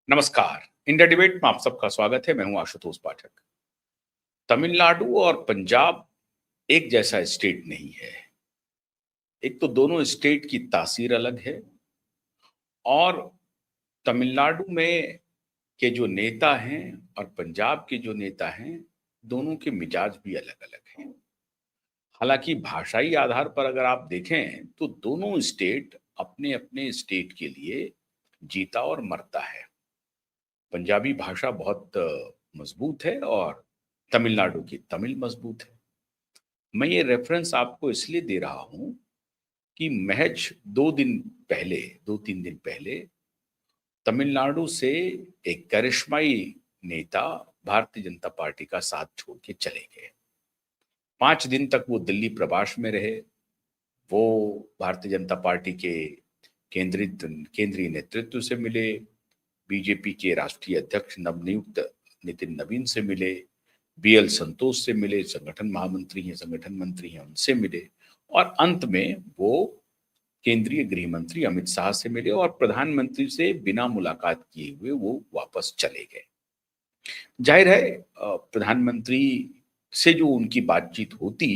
नमस्कार। India debate में आप सबका स्वागत है। मैं हूं आशुतोष पाठक। तमिलनाडु और पंजाब एक जैसा स्टेट नहीं है। एक तो दोनों स्टेट की तासीर अलग है और तमिलनाडु में के जो नेता हैं और पंजाब के जो नेता हैं, दोनों के मिजाज भी अलग-अलग हैं। हालांकि भाषाई आधार पर अगर आप देखें तो दोनों स्टेट अपने-अपने स्टेट के लिए जीता और मरता है। पंजाबी भाषा बहुत मजबूत है और तमिलनाडु की तमिल मजबूत है। मैं ये रेफरेंस आपको इसलिए दे रहा हूँ कि महज 2 दिन पहले 2-3 दिन पहले तमिलनाडु से एक करिश्माई नेता भारतीय जनता पार्टी का साथ छोड़ के चले गए। 5 दिन तक वो दिल्ली प्रवास में रहे। वो भारतीय जनता पार्टी के केंद्रीय नेतृत्व से मिले, बीजेपी के राष्ट्रीय अध्यक्ष नवनियुक्त नितिन नवीन से मिले, बीएल संतोष से मिले, संगठन महामंत्री हैं, संगठन मंत्री हैं, उनसे मिले और अंत में वो केंद्रीय गृह मंत्री अमित शाह से मिले और प्रधानमंत्री से बिना मुलाकात किए हुए वो वापस चले गए। जाहिर है प्रधानमंत्री से जो उनकी बातचीत होती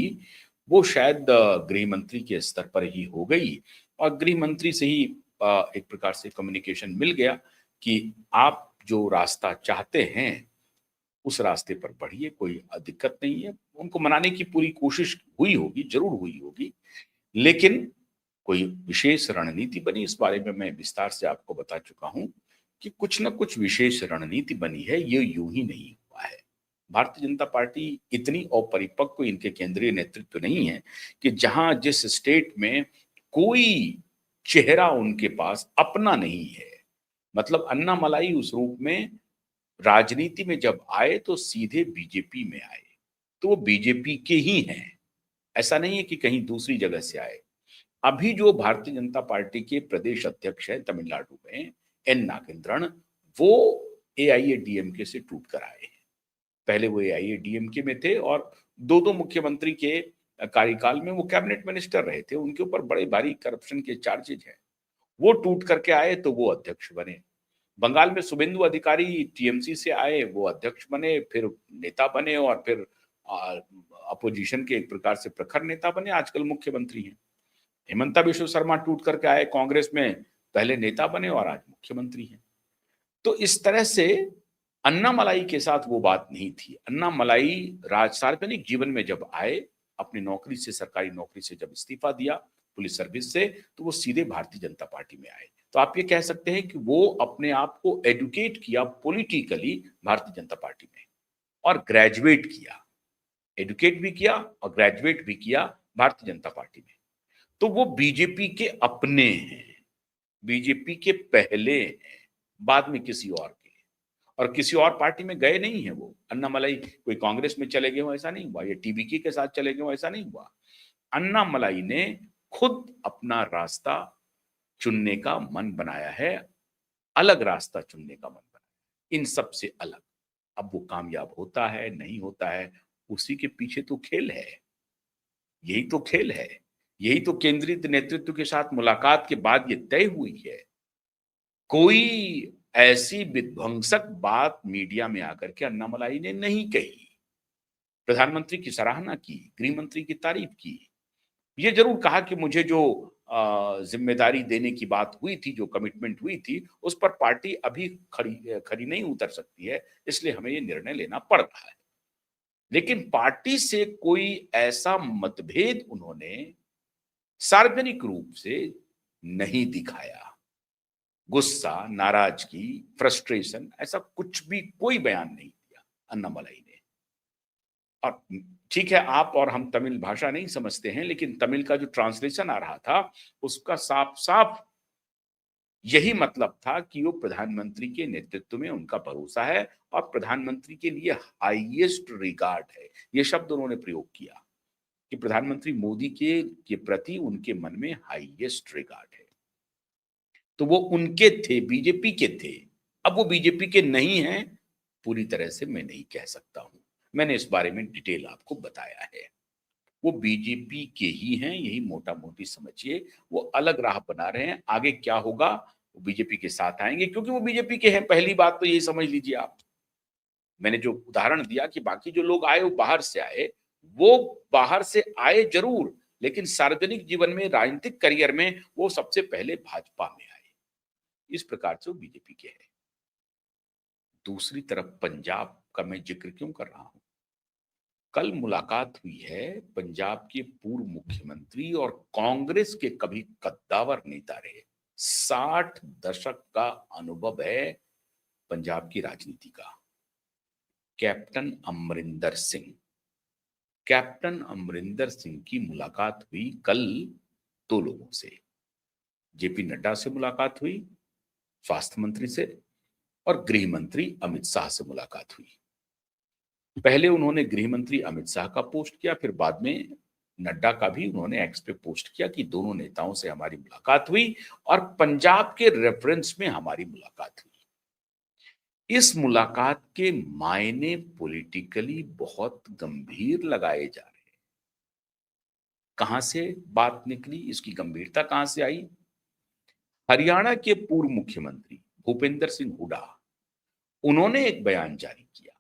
वो शायद गृह मंत्री के स्तर पर ही हो गई और गृह मंत्री से ही एक प्रकार से कम्युनिकेशन मिल गया कि आप जो रास्ता चाहते हैं उस रास्ते पर बढ़िए, कोई दिक्कत नहीं है। उनको मनाने की पूरी कोशिश हुई होगी, जरूर हुई होगी, लेकिन कोई विशेष रणनीति बनी, इस बारे में मैं विस्तार से आपको बता चुका हूं कि कुछ न कुछ विशेष रणनीति बनी है, ये यूं ही नहीं हुआ है। भारतीय जनता पार्टी इतनी अपरिपक्व इनके केंद्रीय नेतृत्व नहीं है कि जहां जिस स्टेट में कोई चेहरा उनके पास अपना नहीं है, मतलब अन्नामलाई उस रूप में राजनीति में जब आए तो सीधे बीजेपी में आए, तो वो बीजेपी के ही हैं। ऐसा नहीं है कि कहीं दूसरी जगह से आए। अभी जो भारतीय जनता पार्टी के प्रदेश अध्यक्ष हैं तमिलनाडु में, एन नागेंद्रन, वो एआईएडीएमके से टूट कर आए हैं। पहले वो एआईएडीएमके में थे और दो मुख्यमंत्री के कार्यकाल में वो कैबिनेट मिनिस्टर रहे थे। उनके ऊपर बड़े भारी करप्शन के चार्जेज हैं। वो टूट करके आए तो वो अध्यक्ष बने। बंगाल में शुभेंदु अधिकारी टीएमसी से आए, वो अध्यक्ष बने, फिर नेता बने और फिर अपोजिशन के एक प्रकार से प्रखर नेता बने, आजकल मुख्यमंत्री हैं। हेमंता बिश्व शर्मा टूट करके आए कांग्रेस में, पहले नेता बने और आज मुख्यमंत्री हैं। तो इस तरह से अन्नामलाई के साथ वो बात नहीं थी। अन्नामलाई सार्वजनिक जीवन में जब आए, अपनी नौकरी से, सरकारी नौकरी से जब इस्तीफा दिया पुलिस सर्विस से, तो वो सीधे भारतीय जनता पार्टी में आए। तो आप ये कह सकते हैं कि वो अपने आप को एडुकेट किया पॉलिटिकली भारतीय जनता पार्टी में और ग्रेजुएट किया, एडुकेट भी किया और ग्रेजुएट भी किया भारतीय जनता पार्टी में। तो वो बीजेपी के अपने हैं, बीजेपी के पहले हैं, बाद में किसी और के, और किसी और पार्टी में गए नहीं है वो। अन्नामलाई कोई कांग्रेस में चले गए हो ऐसा नहीं हुआ, या टीबीके के साथ चले गए हो ऐसा नहीं हुआ। अन्नामलाई ने खुद अपना रास्ता चुनने का मन बनाया है, अलग रास्ता चुनने का मन बनाया, इन सब से अलग। अब वो कामयाब होता है नहीं होता है, उसी के पीछे तो खेल है। यही तो खेल है, यही तो केंद्रीय नेतृत्व के साथ मुलाकात के बाद ये तय हुई है। कोई ऐसी विध्वंसक बात मीडिया में आकर के अन्नामलाई ने नहीं कही। प्रधानमंत्री की सराहना की, गृह मंत्री की तारीफ की। ये जरूर कहा कि मुझे जो जिम्मेदारी देने की बात हुई थी, जो कमिटमेंट हुई थी, उस पर पार्टी अभी खरी खरी नहीं उतर सकती है, इसलिए हमें ये निर्णय लेना पड़ रहा है। लेकिन पार्टी से कोई ऐसा मतभेद उन्होंने सार्वजनिक रूप से नहीं दिखाया। गुस्सा, नाराजगी, फ्रस्ट्रेशन, ऐसा कुछ भी कोई बयान नहीं दिया अन्नामलाई ने। और ठीक है, आप और हम तमिल भाषा नहीं समझते हैं, लेकिन तमिल का जो ट्रांसलेशन आ रहा था उसका साफ साफ यही मतलब था कि वो प्रधानमंत्री के नेतृत्व में उनका भरोसा है और प्रधानमंत्री के लिए हाईएस्ट रिगार्ड है। ये शब्द उन्होंने प्रयोग किया कि प्रधानमंत्री मोदी के प्रति उनके मन में हाईएस्ट रिगार्ड है। तो वो उनके थे, बीजेपी के थे। अब वो बीजेपी के नहीं हैं, पूरी तरह से मैं नहीं कह सकता हूं। मैंने इस बारे में डिटेल आपको बताया है। वो बीजेपी के ही हैं, यही मोटा मोटी समझिए। वो अलग राह बना रहे हैं, आगे क्या होगा वो बीजेपी के साथ आएंगे क्योंकि वो बीजेपी के हैं। पहली बात तो यही समझ लीजिए आप। मैंने जो उदाहरण दिया कि बाकी जो लोग आए वो बाहर से आए, वो बाहर से आए जरूर, लेकिन सार्वजनिक जीवन में, राजनीतिक करियर में वो सबसे पहले भाजपा में आए। इस प्रकार से वो बीजेपी के हैं। दूसरी तरफ पंजाब का मैं जिक्र क्यों कर रहा हूं? कल मुलाकात हुई है पंजाब के पूर्व मुख्यमंत्री और कांग्रेस के कभी कद्दावर नेता रहे, 60 दशक का अनुभव है पंजाब की राजनीति का, कैप्टन अमरिंदर सिंह। कैप्टन अमरिंदर सिंह की मुलाकात हुई कल दो लोगों से। जेपी नड्डा से मुलाकात हुई, स्वास्थ्य मंत्री से, और गृह मंत्री अमित शाह से मुलाकात हुई। पहले उन्होंने गृह मंत्री अमित शाह का पोस्ट किया, फिर बाद में नड्डा का भी उन्होंने एक्स पे पोस्ट किया कि दोनों नेताओं से हमारी मुलाकात हुई और पंजाब के रेफरेंस में हमारी मुलाकात हुई। इस मुलाकात के मायने पॉलिटिकली बहुत गंभीर लगाए जा रहे हैं। कहां से बात निकली, इसकी गंभीरता कहां से आई? हरियाणा के पूर्व मुख्यमंत्री भूपेंद्र सिंह हुड्डा, उन्होंने एक बयान जारी किया।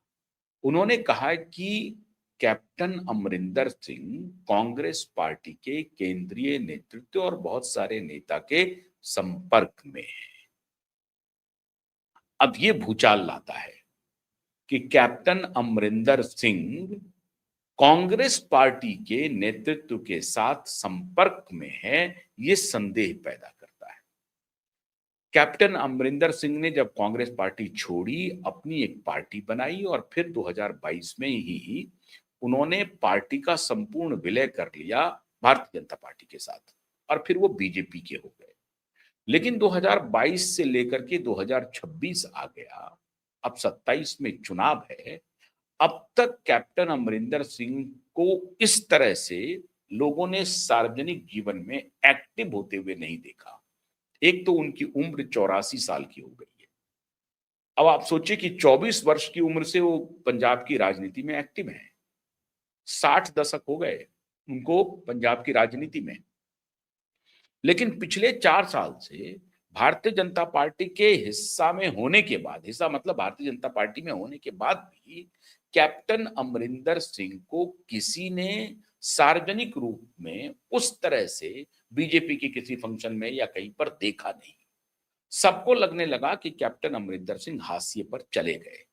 उन्होंने कहा कि कैप्टन अमरिंदर सिंह कांग्रेस पार्टी के केंद्रीय नेतृत्व और बहुत सारे नेता के संपर्क में है। अब ये भूचाल लाता है कि कैप्टन अमरिंदर सिंह कांग्रेस पार्टी के नेतृत्व के साथ संपर्क में है, ये संदेह पैदा करता है। कैप्टन अमरिंदर सिंह ने जब कांग्रेस पार्टी छोड़ी, अपनी एक पार्टी बनाई और फिर 2022 में ही उन्होंने पार्टी का संपूर्ण विलय कर लिया भारतीय जनता पार्टी के साथ और फिर वो बीजेपी के हो गए। लेकिन 2022 से लेकर के 2026 आ गया, अब 27 में चुनाव है। अब तक कैप्टन अमरिंदर सिंह को इस तरह से लोगों ने सार्वजनिक जीवन में एक्टिव होते हुए नहीं देखा। एक तो उनकी उम्र 84 साल की हो गई है। अब आप सोचिए कि 24 वर्ष की उम्र से वो पंजाब की राजनीति में एक्टिव हैं। 60 दशक हो गए उनको पंजाब की राजनीति में। लेकिन पिछले 4 साल से भारतीय जनता पार्टी के हिस्सा में होने के बाद, हिस्सा मतलब भारतीय जनता पार्टी में होने के बाद भी कैप्टन अमरिंदर सिंह को किसी ने सार्वजनिक रूप में उस तरह से बीजेपी के किसी फंक्शन में या कहीं पर देखा नहीं। सबको लगने लगा कि कैप्टन अमरिंदर सिंह हाशिए पर चले गए।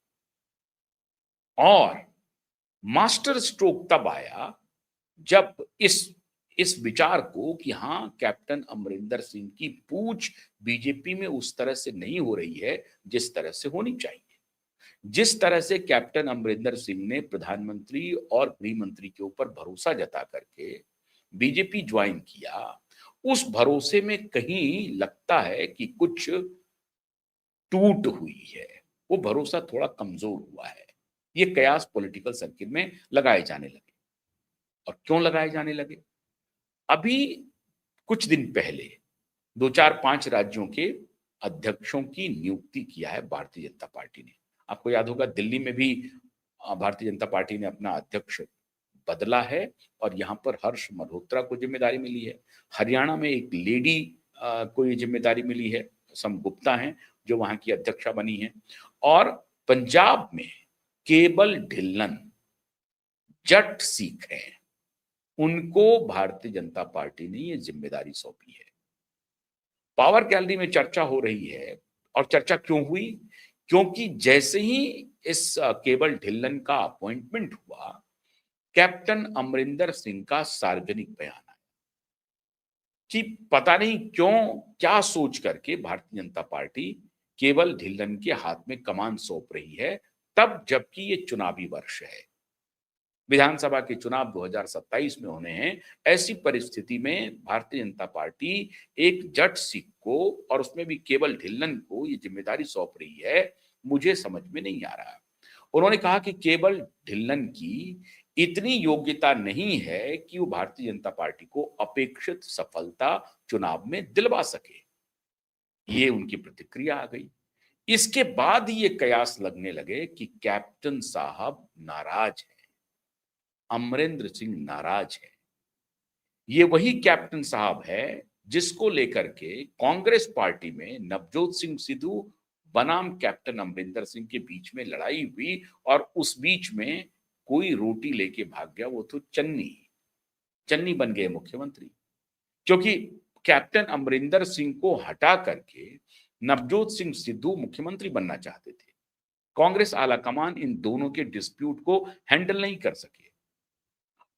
और मास्टर स्ट्रोक तब आया जब इस विचार को कि हाँ, कैप्टन अमरिंदर सिंह की पूछ बीजेपी में उस तरह से नहीं हो रही है जिस तरह से होनी चाहिए। जिस तरह से कैप्टन अमरिंदर सिंह ने प्रधानमंत्री और गृह मंत्री के ऊपर भरोसा जता करके बीजेपी ज्वाइन किया, उस भरोसे में कहीं लगता है कि कुछ टूट हुई है। वो भरोसा थोड़ा कमजोर हुआ है। ये कयास पॉलिटिकल सर्किल में लगाए जाने लगे। और क्यों लगाए जाने लगे? अभी कुछ दिन पहले 2-4-5 राज्यों के अध्यक्षों की नियुक्ति किया है भारतीय जनता पार्टी ने। आपको याद होगा दिल्ली में भी भारतीय जनता पार्टी ने अपना अध्यक्ष बदला है और यहां पर हर्ष मल्होत्रा को जिम्मेदारी मिली है। हरियाणा में एक लेडी को ये जिम्मेदारी मिली है, सम गुप्ता हैं जो वहां की अध्यक्षा बनी है। और पंजाब में केवल ढिल्लन जट सिख हैं, उनको भारतीय जनता पार्टी ने ये जिम्मेदारी सौंपी है। पावर गैलरी में चर्चा हो रही है। और चर्चा क्यों हुई? क्योंकि जैसे ही इस केवल ढिल्लन का अपॉइंटमेंट हुआ, कैप्टन अमरिंदर सिंह का सार्वजनिक बयान आया कि पता नहीं क्यों, क्या सोच करके भारतीय जनता पार्टी केवल ढिल्लन के हाथ में कमान सौंप रही है, तब जबकि ये चुनावी वर्ष है, विधानसभा के चुनाव 2027 में होने हैं। ऐसी परिस्थिति में भारतीय जनता पार्टी एक जट सिख को और उसमें भी केवल ढिल्लन को ये जिम्मेदारी सौंप रही है, मुझे समझ में नहीं आ रहा। उन्होंने कहा कि केवल ढिल्लन की इतनी योग्यता नहीं है कि वो भारतीय जनता पार्टी को अपेक्षित सफलता चुनाव में दिलवा सके। ये उनकी प्रतिक्रिया आ गई। इसके बाद ये कयास लगने लगे कि कैप्टन साहब नाराज हैं, अमरिंदर सिंह नाराज है। ये वही कैप्टन साहब है जिसको लेकर के कांग्रेस पार्टी में नवजोत सिंह सिद्धू बनाम कैप्टन अमरिंदर सिंह के बीच में लड़ाई हुई और उस बीच में कोई रोटी लेके भाग गया, वो तो चन्नी चन्नी बन गए मुख्यमंत्री, क्योंकि कैप्टन अमरिंदर सिंह को हटा करके नवजोत सिंह सिद्धू मुख्यमंत्री बनना चाहते थे। कांग्रेस आलाकमान इन दोनों के डिस्प्यूट को हैंडल नहीं कर सके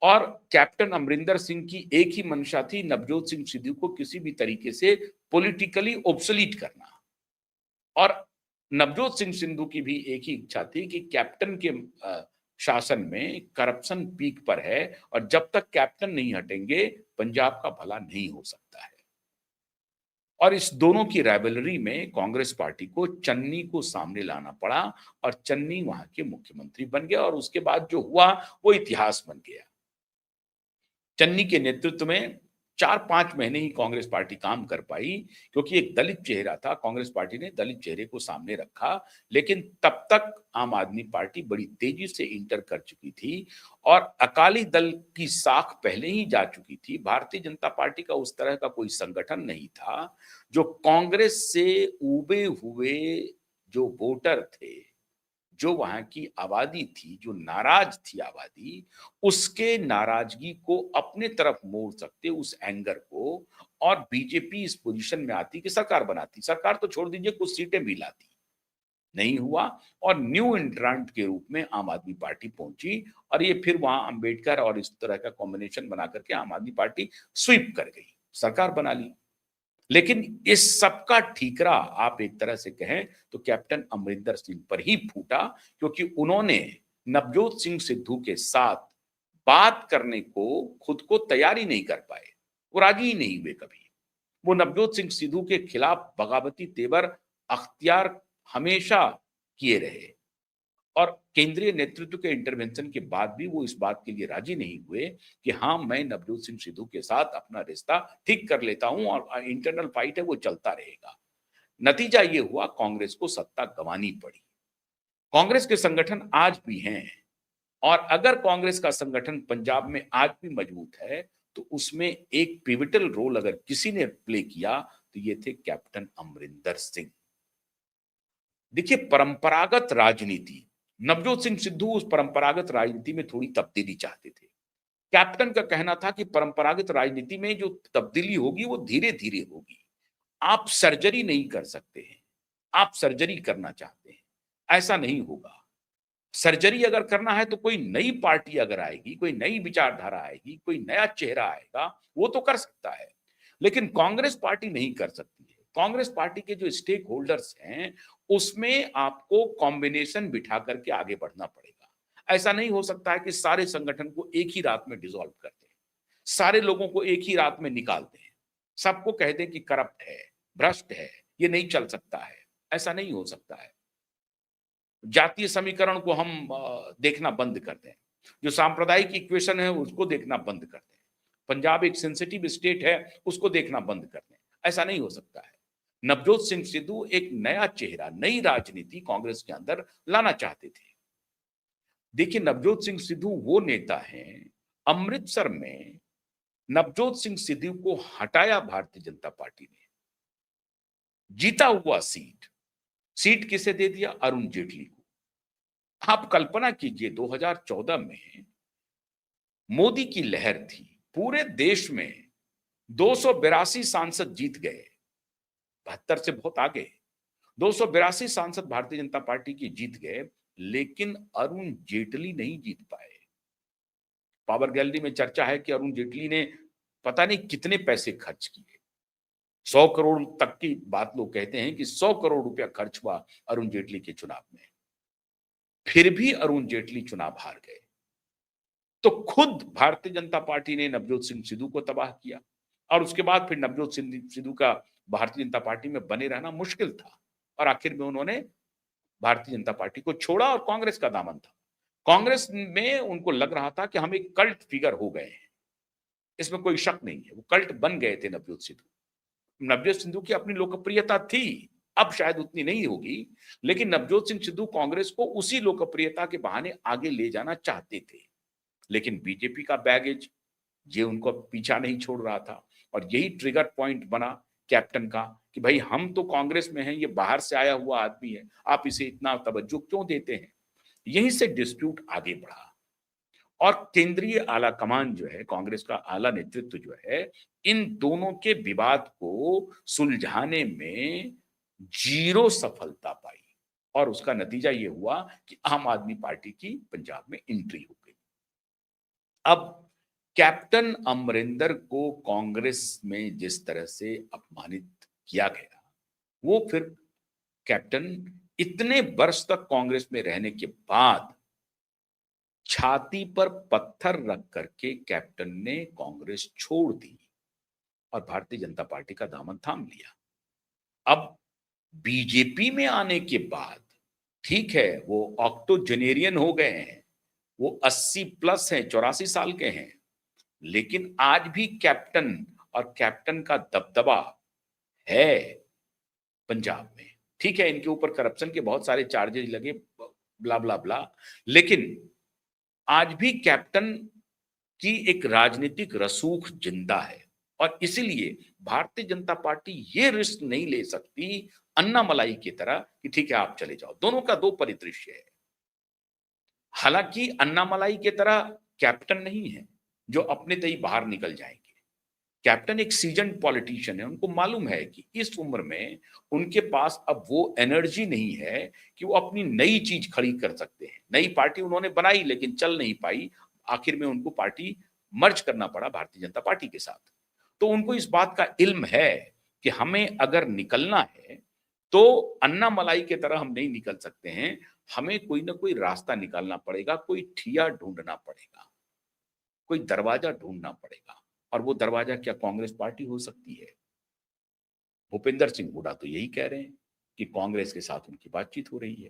और कैप्टन अमरिंदर सिंह की एक ही मंशा थी, नवजोत सिंह सिद्धू को किसी भी तरीके से पॉलिटिकली ऑब्सोलीट करना। और नवजोत सिंह सिद्धू की भी एक ही इच्छा थी कि कैप्टन के शासन में करप्शन पीक पर है और जब तक कैप्टन नहीं हटेंगे पंजाब का भला नहीं हो सकता है। और इस दोनों की राइवलरी में कांग्रेस पार्टी को चन्नी को सामने लाना पड़ा और चन्नी वहां के मुख्यमंत्री बन गया और उसके बाद जो हुआ वो इतिहास बन गया। चन्नी के नेतृत्व में 4-5 महीने ही कांग्रेस पार्टी काम कर पाई, क्योंकि एक दलित चेहरा था, कांग्रेस पार्टी ने दलित चेहरे को सामने रखा, लेकिन तब तक आम आदमी पार्टी बड़ी तेजी से इंटर कर चुकी थी और अकाली दल की साख पहले ही जा चुकी थी। भारतीय जनता पार्टी का उस तरह का कोई संगठन नहीं था जो कांग्रेस से उबे हुए जो वोटर थे, जो वहां की आबादी थी, जो नाराज थी आबादी, उसके नाराजगी को अपने तरफ मोड़ सकते उस एंगर को, और बीजेपी इस पोजीशन में आती कि सरकार बनाती। सरकार तो छोड़ दीजिए, कुछ सीटें भी लाती। नहीं हुआ और न्यू एंट्रांट के रूप में आम आदमी पार्टी पहुंची और ये फिर वहां अंबेडकर और इस तरह का कॉम्बिनेशन बना करके आम आदमी पार्टी स्वीप कर गई, सरकार बना ली। लेकिन इस सबका ठीकरा आप एक तरह से कहें तो कैप्टन अमरिंदर सिंह पर ही फूटा, क्योंकि उन्होंने नवजोत सिंह सिद्धू के साथ बात करने को खुद को तैयार ही नहीं कर पाए, वो राजी ही नहीं हुए कभी। वो नवजोत सिंह सिद्धू के खिलाफ बगावती तेवर अख्तियार हमेशा किए रहे और केंद्रीय नेतृत्व के इंटरवेंशन के बाद भी वो इस बात के लिए राजी नहीं हुए कि हाँ, मैं नवजोत सिंह सिद्धू के साथ अपना रिश्ता ठीक कर लेता हूं और इंटरनल फाइट है वो चलता रहेगा। नतीजा ये हुआ, कांग्रेस को सत्ता गंवानी पड़ी। कांग्रेस के संगठन आज भी हैं और अगर कांग्रेस का संगठन पंजाब में आज भी मजबूत है तो उसमें एक पिविटल रोल अगर किसी ने प्ले किया तो ये थे कैप्टन अमरिंदर सिंह। देखिए, परंपरागत राजनीति, नवजोत सिंह सिद्धू उस परंपरागत राजनीति में थोड़ी तब्दीली चाहते थे। कैप्टन का कहना था कि परंपरागत राजनीति में जो तब्दीली होगी वो धीरे धीरे होगी, आप सर्जरी नहीं कर सकते हैं। आप सर्जरी करना चाहते हैं, ऐसा नहीं होगा। सर्जरी अगर करना है तो कोई नई पार्टी अगर आएगी, कोई नई विचारधारा आएगी, कोई नया चेहरा आएगा, वो तो कर सकता है, लेकिन कांग्रेस पार्टी नहीं कर सकती है। कांग्रेस पार्टी के जो स्टेक होल्डर्स हैं उसमें आपको कॉम्बिनेशन बिठा करके आगे बढ़ना पड़ेगा। ऐसा नहीं हो सकता है कि सारे संगठन को एक ही रात में डिसॉल्व कर दें, सारे लोगों को एक ही रात में निकाल दें, सबको कह दें कि करप्ट है, भ्रष्ट है, ये नहीं चल सकता है। ऐसा नहीं हो सकता है। जातीय समीकरण को हम देखना बंद कर दें, जो सांप्रदायिक इक्वेशन है उसको देखना बंद कर दें, पंजाब एक सेंसिटिव स्टेट है उसको देखना बंद कर दें। ऐसा नहीं हो सकता है। नवजोत सिंह सिद्धू एक नया चेहरा, नई राजनीति कांग्रेस के अंदर लाना चाहते थे। देखिए, नवजोत सिंह सिद्धू वो नेता हैं, अमृतसर में नवजोत सिंह सिद्धू को हटाया भारतीय जनता पार्टी ने, जीता हुआ सीट किसे दे दिया? अरुण जेटली को। आप कल्पना कीजिए 2014 में मोदी की लहर थी, पूरे देश में 282 सांसद जीत गए, 72 से बहुत आगे। 282 सांसद भारतीय जनता पार्टी की जीत गए, लेकिन अरुण जेटली नहीं जीत पाए। पावर गैलरी में चर्चा है कि अरुण जेटली ने पता नहीं कितने पैसे खर्च किए, 100 करोड़ तक की बात लोग कहते हैं कि 100 करोड़ रुपया खर्च हुआ अरुण जेटली के चुनाव में, फिर भी अरुण जेटली चुनाव हार गए। तो खुद भारतीय जनता पार्टी ने नवजोत सिंह सिद्धू को तबाह किया और उसके बाद फिर नवजोत सिंह सिद्धू का भारतीय जनता पार्टी में बने रहना मुश्किल था और आखिर में उन्होंने भारतीय जनता पार्टी को छोड़ा और कांग्रेस का दामन था। कांग्रेस में उनको लग रहा था कि हम एक कल्ट फिगर हो गए हैं, इसमें कोई शक नहीं है, वो कल्ट बन गए थे नवजोत सिद्धू। नवजोत सिद्धू की अपनी लोकप्रियता थी, अब शायद उतनी नहीं होगी, लेकिन नवजोत सिंह सिद्धू कांग्रेस को उसी लोकप्रियता के बहाने आगे ले जाना चाहते थे। लेकिन बीजेपी का बैगेज ये उनको पीछा नहीं छोड़ रहा था। और यही ट्रिगर पॉइंट बना कैप्टन का कि भाई हम तो कांग्रेस में हैं, ये बाहर से आया हुआ आदमी है, आप इसे इतना तवज्जो क्यों देते हैं। यहीं से डिस्प्यूट आगे बढ़ा और केंद्रीय आला कमान जो है, कांग्रेस का आला नेतृत्व जो है, इन दोनों के विवाद को सुलझाने में जीरो सफलता पाई और उसका नतीजा ये हुआ कि आम आदमी पार्टी की पंजाब में एंट्री हो गई। अब कैप्टन अमरिंदर को कांग्रेस में जिस तरह से अपमानित किया गया, वो फिर कैप्टन इतने वर्ष तक कांग्रेस में रहने के बाद छाती पर पत्थर रख करके कैप्टन ने कांग्रेस छोड़ दी और भारतीय जनता पार्टी का दामन थाम लिया। अब बीजेपी में आने के बाद ठीक है, वो ऑक्टोजेनेरियन हो गए हैं, वो 80 प्लस हैं, 84 साल के हैं, लेकिन आज भी कैप्टन और कैप्टन का दबदबा है पंजाब में। ठीक है, इनके ऊपर करप्शन के बहुत सारे चार्जेस लगे, ब्ला ब्ला ब्ला, लेकिन आज भी कैप्टन की एक राजनीतिक रसूख जिंदा है और इसीलिए भारतीय जनता पार्टी ये रिस्क नहीं ले सकती अन्ना मलाई की तरह कि ठीक है आप चले जाओ। दोनों का दो परिदृश्य है। हालांकि अन्ना मलाई की तरह कैप्टन नहीं है जो अपने तय बाहर निकल जाएंगे। कैप्टन एक सीजन पॉलिटिशियन है, उनको मालूम है कि इस उम्र में उनके पास अब वो एनर्जी नहीं है कि वो अपनी नई चीज खड़ी कर सकते हैं। नई पार्टी उन्होंने बनाई लेकिन चल नहीं पाई, आखिर में उनको पार्टी मर्ज करना पड़ा भारतीय जनता पार्टी के साथ। तो उनको इस बात का इल्म है कि हमें अगर निकलना है तो अन्ना मलाई की तरह हम नहीं निकल सकते हैं, हमें कोई ना कोई रास्ता निकालना पड़ेगा, कोई ठिया ढूंढना पड़ेगा, कोई दरवाजा ढूंढना पड़ेगा। और वो दरवाजा क्या कांग्रेस पार्टी हो सकती है। भूपेंद्र सिंह हुड्डा तो यही कह रहे हैं कि कांग्रेस के साथ उनकी बातचीत हो रही है।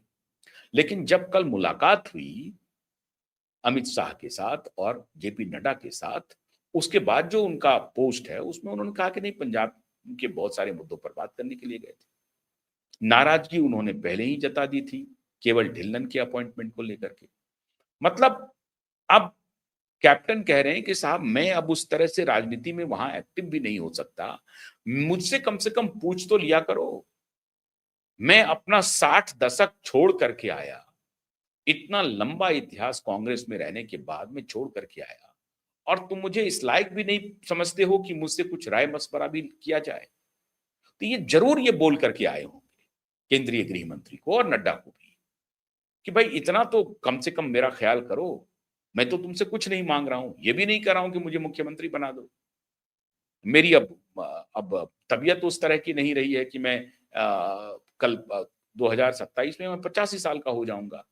लेकिन जब कल मुलाकात हुई अमित शाह के साथ और जेपी नड्डा के साथ, उसके बाद जो उनका पोस्ट है उसमें उन्होंने कहा कि नहीं, पंजाब के बहुत सारे मुद्दों पर बात करने के लिए गए थे। नाराजगी उन्होंने पहले ही जता दी थी केवल ढिल्लन के अपॉइंटमेंट को लेकर के। मतलब अब कैप्टन कह रहे हैं कि साहब मैं अब उस तरह से राजनीति में वहां एक्टिव भी नहीं हो सकता, मुझसे कम से कम पूछ तो लिया करो। मैं अपना 60 दशक छोड़ करके आया, इतना लंबा इतिहास कांग्रेस में रहने के बाद में छोड़ करके आया और तुम मुझे इस लायक भी नहीं समझते हो कि मुझसे कुछ राय मशवरा भी किया जाए। तो ये जरूर ये बोल करके आए होंगे केंद्रीय गृह मंत्री को और नड्डा को भी कि भाई इतना तो कम से कम मेरा ख्याल करो। मैं तो तुमसे कुछ नहीं मांग रहा हूं, ये भी नहीं कर रहा हूं कि मुझे मुख्यमंत्री बना दो। मेरी अब तबीयत उस तरह की नहीं रही है कि मैं कल 2027 में मैं 85 साल का हो जाऊंगा,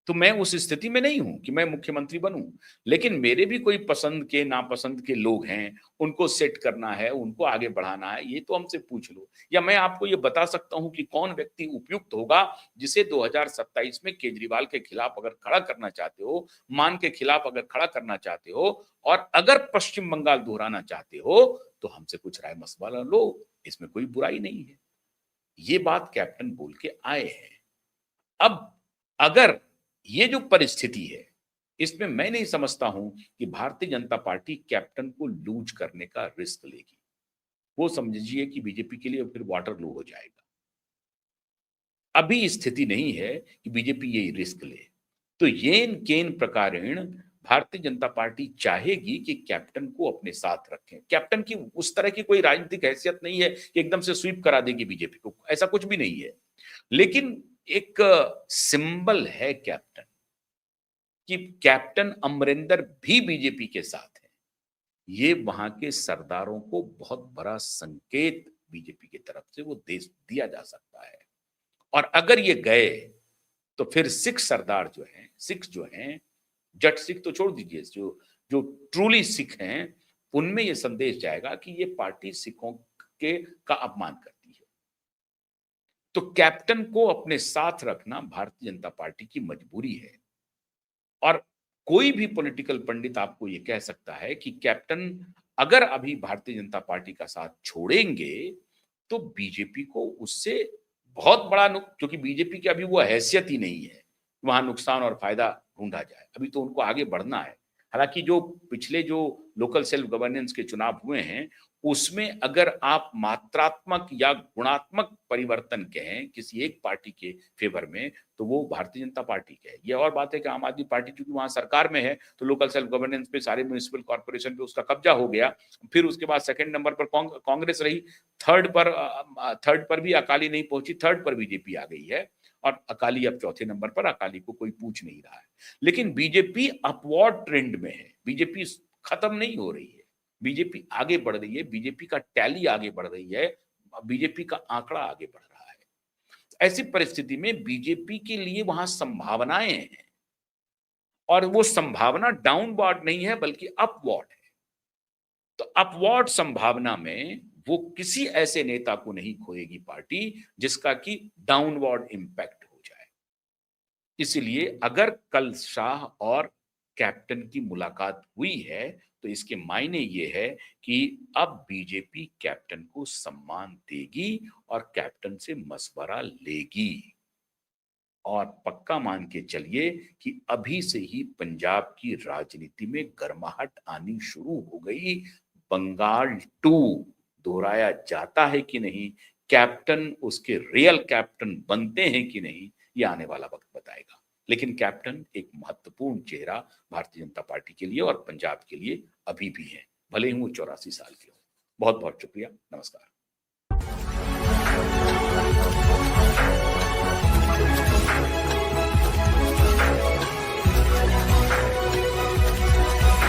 तो मैं उस स्थिति में नहीं हूं कि मैं मुख्यमंत्री बनूं। लेकिन मेरे भी कोई पसंद के नापसंद के लोग हैं, उनको सेट करना है, उनको आगे बढ़ाना है, ये तो हमसे पूछ लो। या मैं आपको ये बता सकता हूं कि कौन व्यक्ति उपयुक्त होगा जिसे 2027 में केजरीवाल के खिलाफ अगर खड़ा करना चाहते हो, मान के खिलाफ अगर खड़ा करना चाहते हो और अगर पश्चिम बंगाल दोहराना चाहते हो तो हमसे कुछ राय मशवरा लो, इसमें कोई बुराई नहीं है। ये बात कैप्टन बोल के आए हैं। अब अगर ये जो परिस्थिति है, इसमें मैं नहीं समझता हूं कि भारतीय जनता पार्टी कैप्टन को लूज करने का रिस्क लेगी। वो समझिए कि बीजेपी के लिए फिर वाटर लो हो जाएगा। अभी स्थिति नहीं है कि बीजेपी ये रिस्क ले। तो येन केन प्रकारेण भारतीय जनता पार्टी चाहेगी कि कैप्टन को अपने साथ रखें। कैप्टन की उस तरह की कोई राजनीतिक हैसियत नहीं है कि एकदम से स्वीप करा देगी बीजेपी को, ऐसा कुछ भी नहीं है। लेकिन एक सिंबल है कैप्टन कि कैप्टन अमरिंदर भी बीजेपी के साथ है। ये वहां के सरदारों को बहुत बड़ा संकेत बीजेपी की तरफ से वो दे दिया जा सकता है। और अगर ये गए तो फिर सिख सरदार जो हैं, सिख जो हैं, जट सिख तो छोड़ दीजिए, जो जो ट्रूली सिख हैं, उनमें ये संदेश जाएगा कि ये पार्टी सिखों के का अपमान करती है। तो कैप्टन को अपने साथ रखना भारतीय जनता पार्टी की मजबूरी है। और कोई भी पॉलिटिकल पंडित आपको ये कह सकता है कि कैप्टन अगर अभी भारतीय जनता पार्टी का साथ छोड़ेंगे तो बीजेपी को उससे बहुत बड़ा क्योंकि बीजेपी की अभी वो हैसियत ही नहीं है, वहां नुकसान और फायदा ढूंढा जाए। अभी तो उनको आगे बढ़ना है। हालांकि जो पिछले जो लोकल सेल्फ गवर्नेंस के चुनाव हुए हैं, उसमें अगर आप मात्रात्मक या गुणात्मक परिवर्तन कहें किसी एक पार्टी के फेवर में, तो वो भारतीय जनता पार्टी के है। ये और बात है कि आम आदमी पार्टी चूंकि वहां सरकार में है, तो लोकल सेल्फ गवर्नेंस पे, सारे म्यूनिसिपल कॉर्पोरेशन पे उसका कब्जा हो गया। फिर उसके बाद सेकंड नंबर पर कांग्रेस रही, थर्ड पर भी अकाली नहीं पहुंची, थर्ड पर बीजेपी आ गई है, और अकाली अब चौथे नंबर पर, अकाली को कोई पूछ नहीं रहा है। लेकिन बीजेपी अपवर्ड ट्रेंड में है, बीजेपी खत्म नहीं हो रही है, बीजेपी आगे बढ़ रही है, बीजेपी का टैली आगे बढ़ रही है, बीजेपी का आंकड़ा आगे बढ़ रहा है। ऐसी परिस्थिति में बीजेपी के लिए वहां संभावनाएं हैं, और वो संभावना डाउनवर्ड नहीं है बल्कि अपवर्ड है। तो अपवर्ड संभावना में वो किसी ऐसे नेता को नहीं खोएगी पार्टी जिसका कि डाउनवर्ड इंपैक्ट हो जाए। इसलिए अगर कल शाह और कैप्टन की मुलाकात हुई है, तो इसके मायने ये है कि अब बीजेपी कैप्टन को सम्मान देगी और कैप्टन से मशवरा लेगी। और पक्का मान के चलिए कि अभी से ही पंजाब की राजनीति में गर्माहट आनी शुरू हो गई। बंगाल 2 दोहराया जाता है कि नहीं, कैप्टन उसके रियल कैप्टन बनते हैं कि नहीं, ये आने वाला वक्त बताएगा। लेकिन कैप्टन एक महत्वपूर्ण चेहरा भारतीय जनता पार्टी के लिए और पंजाब के लिए अभी भी है, भले ही वो 84 साल के हो। बहुत बहुत शुक्रिया, नमस्कार।